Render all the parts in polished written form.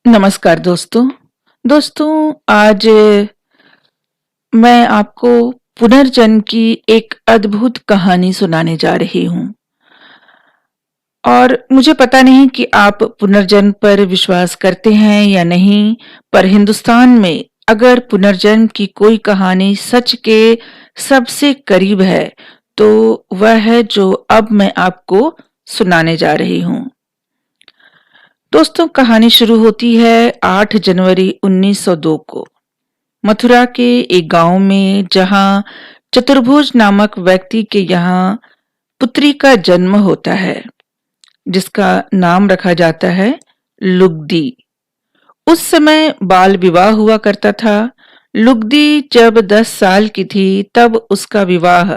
नमस्कार दोस्तों। आज मैं आपको पुनर्जन्म की एक अद्भुत कहानी सुनाने जा रही हूँ। और मुझे पता नहीं कि आप पुनर्जन्म पर विश्वास करते हैं या नहीं, पर हिंदुस्तान में अगर पुनर्जन्म की कोई कहानी सच के सबसे करीब है, तो वह है जो अब मैं आपको सुनाने जा रही हूँ। दोस्तों, कहानी शुरू होती है 8 जनवरी 1902 को मथुरा के एक गांव में, जहां चतुर्भुज नामक व्यक्ति के यहाँ पुत्री का जन्म होता है, जिसका नाम रखा जाता है लुगदी। उस समय बाल विवाह हुआ करता था। लुगदी जब 10 साल की थी, तब उसका विवाह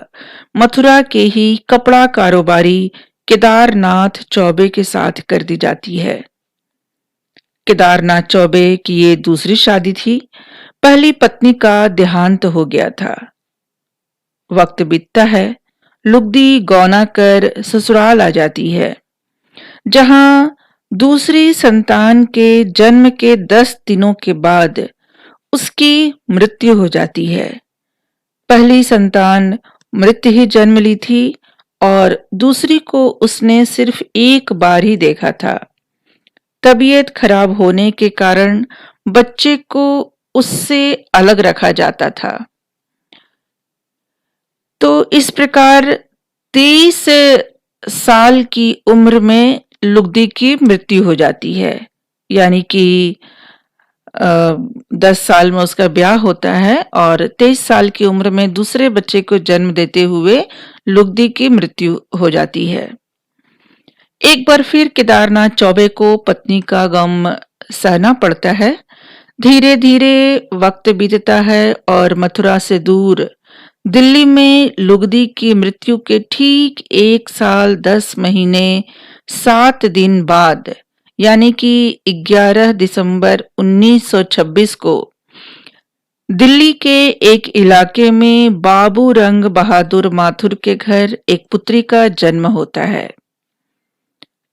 मथुरा के ही कपड़ा कारोबारी केदारनाथ चौबे के साथ कर दी जाती है। केदारनाथ चौबे की ये दूसरी शादी थी। पहली पत्नी का देहांत हो गया था। वक्त बीतता है। लुगदी गौना कर ससुराल आ जाती है, जहां दूसरी संतान के जन्म के 10 दिनों के बाद उसकी मृत्यु हो जाती है। पहली संतान मृत ही जन्म ली थी और दूसरी को उसने सिर्फ एक बार ही देखा था। तबीयत खराब होने के कारण बच्चे को उससे अलग रखा जाता था। तो इस प्रकार 23 साल की उम्र में लुगदी की मृत्यु हो जाती है। यानी कि 10 साल में उसका ब्याह होता है और 23 साल की उम्र में दूसरे बच्चे को जन्म देते हुए लुगदी की मृत्यु हो जाती है। एक बार फिर केदारनाथ चौबे को पत्नी का गम सहना पड़ता है। धीरे धीरे वक्त बीतता है और मथुरा से दूर दिल्ली में लुगदी की मृत्यु के ठीक 1 साल 10 महीने 7 दिन बाद, यानी कि 11 दिसंबर 1926 को दिल्ली के एक इलाके में बाबू रंग बहादुर माथुर के घर एक पुत्री का जन्म होता है।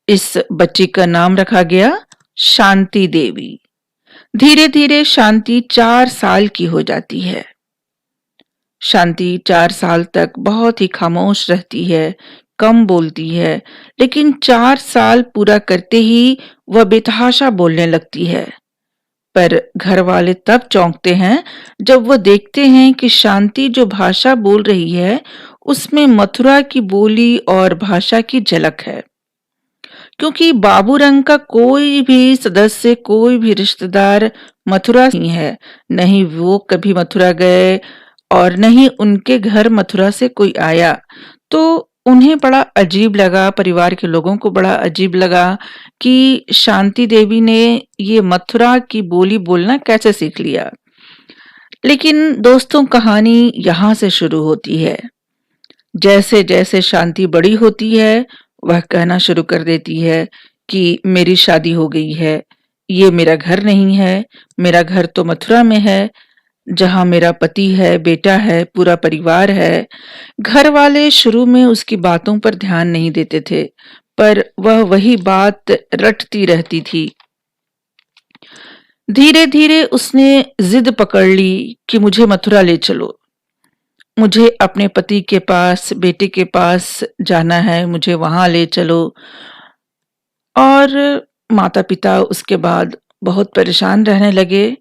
इस बच्ची का नाम रखा गया शांति देवी। धीरे धीरे शांति 4 साल की हो जाती है। शांति 4 साल तक बहुत ही खामोश रहती है, कम बोलती है, लेकिन 4 साल पूरा करते ही वह बेतहाशा बोलने लगती है। पर घर वाले तब चौंकते हैं जब वह देखते हैं कि शांति जो भाषा बोल रही है, उसमें मथुरा की बोली और भाषा की झलक है। क्योंकि बाबू रंग का कोई भी सदस्य, कोई भी रिश्तेदार मथुरा नहीं है, नहीं वो कभी मथुरा गए और नहीं उनके घर मथुरा से कोई आया। तो उन्हें बड़ा अजीब लगा, परिवार के लोगों को बड़ा अजीब लगा कि शांति देवी ने ये मथुरा की बोली बोलना कैसे सीख लिया। लेकिन दोस्तों, कहानी यहाँ से शुरू होती है। जैसे जैसे शांति बड़ी होती है, वह कहना शुरू कर देती है कि मेरी शादी हो गई है, ये मेरा घर नहीं है, मेरा घर तो मथुरा में है, जहां मेरा पति है, बेटा है, पूरा परिवार है। घर वाले शुरू में उसकी बातों पर ध्यान नहीं देते थे, पर वह वही बात रटती रहती थी। धीरे धीरे उसने जिद पकड़ ली कि मुझे मथुरा ले चलो, मुझे अपने पति के पास, बेटे के पास जाना है, मुझे वहां ले चलो। और माता पिता उसके बाद बहुत परेशान रहने लगे।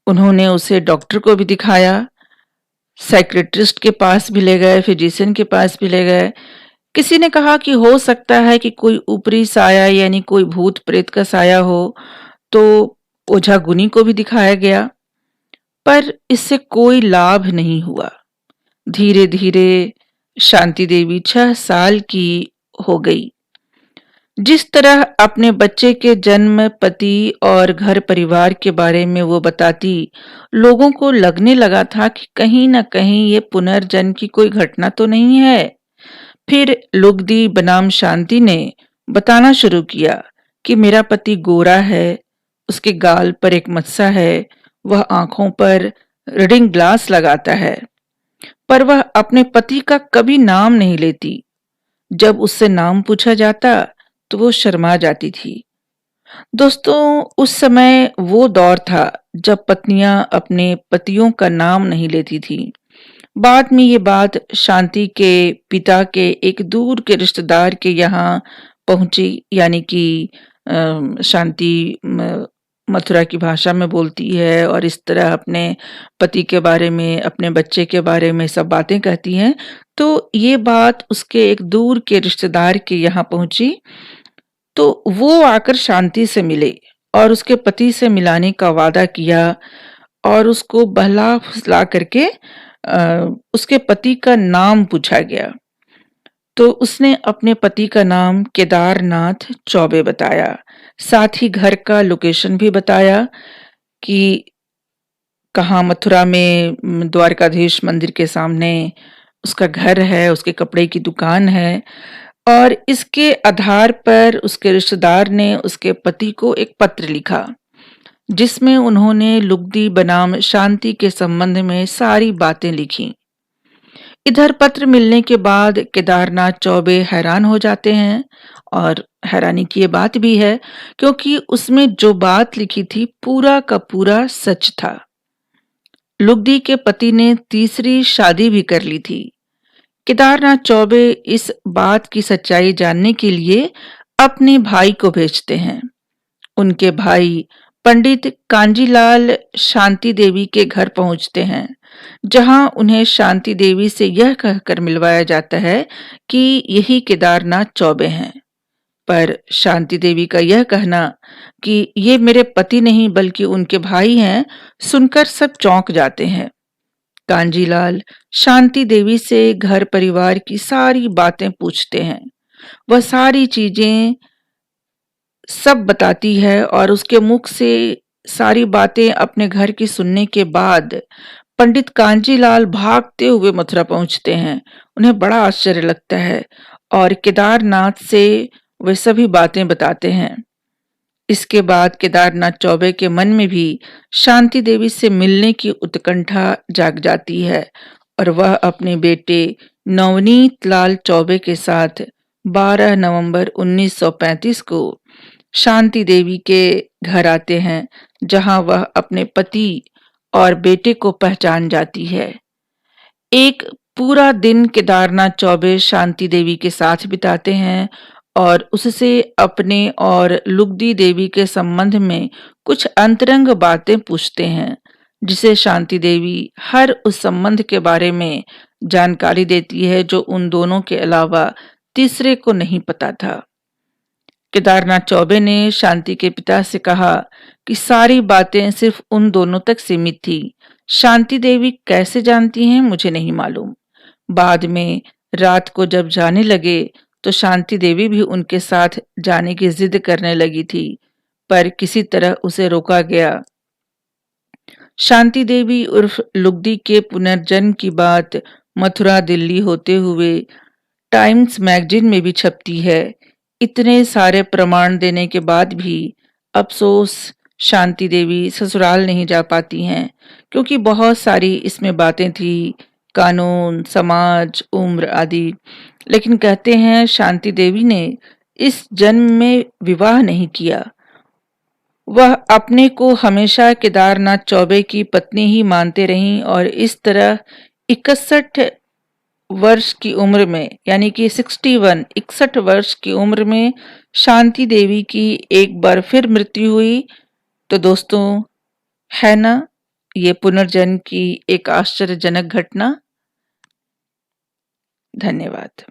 उन्होंने उसे डॉक्टर को भी दिखाया, साइकियाट्रिस्ट के पास भी ले गए, फिजिशियन के पास भी ले गए। किसी ने कहा कि हो सकता है कि कोई ऊपरी साया, यानी कोई भूत प्रेत का साया हो, तो ओझा गुनी को भी दिखाया गया, पर इससे कोई लाभ नहीं हुआ। धीरे धीरे शांति देवी 6 साल की हो गई। जिस तरह अपने बच्चे के जन्म, पति और घर परिवार के बारे में वो बताती, लोगों को लगने लगा था कि कहीं न कहीं ये पुनर्जन्म की कोई घटना तो नहीं है। फिर लुगदी बनाम शांति ने बताना शुरू किया कि मेरा पति गोरा है, उसके गाल पर एक मस्सा है, वह आंखों पर रीडिंग ग्लास लगाता है। पर वह अपने पति का कभी नाम नहीं लेती। जब उससे नाम पूछा जाता तो वो शर्मा जाती थी। दोस्तों, उस समय वो दौर था जब पत्नियां अपने पतियों का नाम नहीं लेती थी। बाद में ये बात शांति के पिता के एक दूर के रिश्तेदार के यहाँ पहुंची, यानी कि शांति मथुरा की भाषा में बोलती है और इस तरह अपने पति के बारे में, अपने बच्चे के बारे में सब बातें कहती हैं। तो ये बात उसके एक दूर के रिश्तेदार के यहाँ पहुंची, तो वो आकर शांति से मिले और उसके पति से मिलाने का वादा किया और उसको बहला-फुसला करके उसके पति का नाम पूछा गया। तो उसने अपने पति का नाम केदारनाथ चौबे बताया। साथ ही घर का लोकेशन भी बताया कि कहाँ मथुरा में द्वारकाधीश मंदिर के सामने उसका घर है, उसके कपड़े की दुकान है। और इसके आधार पर उसके रिश्तेदार ने उसके पति को एक पत्र लिखा, जिसमें उन्होंने लुगदी बनाम शांति के संबंध में सारी बातें लिखी। इधर पत्र मिलने के बाद केदारनाथ चौबे हैरान हो जाते हैं, और हैरानी की ये बात भी है क्योंकि उसमें जो बात लिखी थी पूरा का पूरा सच था। लुगदी के पति ने तीसरी शादी भी कर ली थी। केदारनाथ चौबे इस बात की सच्चाई जानने के लिए अपने भाई को भेजते हैं। उनके भाई पंडित कांजीलाल शांति देवी के घर पहुंचते हैं, जहां उन्हें शांति देवी से यह कहकर मिलवाया जाता है कि यही केदारनाथ चौबे हैं। पर शांति देवी का यह कहना कि ये मेरे पति नहीं बल्कि उनके भाई हैं, सुनकर सब चौंक जाते हैं। कांजीलाल शांति देवी से घर परिवार की सारी बातें पूछते हैं। वह सारी चीजें सब बताती है और उसके मुख से सारी बातें अपने घर की सुनने के बाद पंडित कांजीलाल भागते हुए मथुरा पहुंचते हैं। उन्हें बड़ा आश्चर्य लगता है और केदारनाथ से वे सभी बातें बताते हैं। इसके बाद केदारनाथ चौबे के मन में भी शांति देवी से मिलने की उत्कंठा जाग जाती है और वह अपने बेटे नवनीत लाल चौबे के साथ 12 नवंबर 1935 को शांति देवी के घर आते हैं, जहां वह अपने पति और बेटे को पहचान जाती है। एक पूरा दिन केदारनाथ चौबे शांति देवी के साथ बिताते हैं और उससे अपने और लुगदी देवी के संबंध में कुछ अंतरंग बातें पूछते हैं, जिसे शांति देवी हर उस संबंध के बारे में जानकारी देती है जो उन दोनों के अलावा तीसरे को नहीं पता था। केदारनाथ चौबे ने शांति के पिता से कहा कि सारी बातें सिर्फ उन दोनों तक सीमित थी। शांति देवी कैसे जानती हैं मुझे नहीं मालूम। बाद में रात को जब जाने लगे तो शांति देवी भी उनके साथ जाने की जिद करने लगी थी, पर किसी तरह उसे रोका गया। शांति देवी उर्फ लुगदी के पुनर्जन्म की बात मथुरा दिल्ली होते हुए टाइम्स मैगजीन में भी छपती है। इतने सारे प्रमाण देने के बाद भी अफसोस शांति देवी ससुराल नहीं जा पाती हैं, क्योंकि बहुत सारी इसमें बातें थी, कानून, समाज, उम्र आदि। लेकिन कहते हैं शांति देवी ने इस जन्म में विवाह नहीं किया। वह अपने को हमेशा केदारनाथ चौबे की पत्नी ही मानते रहीं और इस तरह 61 वर्ष की उम्र में, यानी कि 61 वर्ष की उम्र में शांति देवी की एक बार फिर मृत्यु हुई। तो दोस्तों, है ना ये पुनर्जन्म की एक आश्चर्यजनक घटना। धन्यवाद।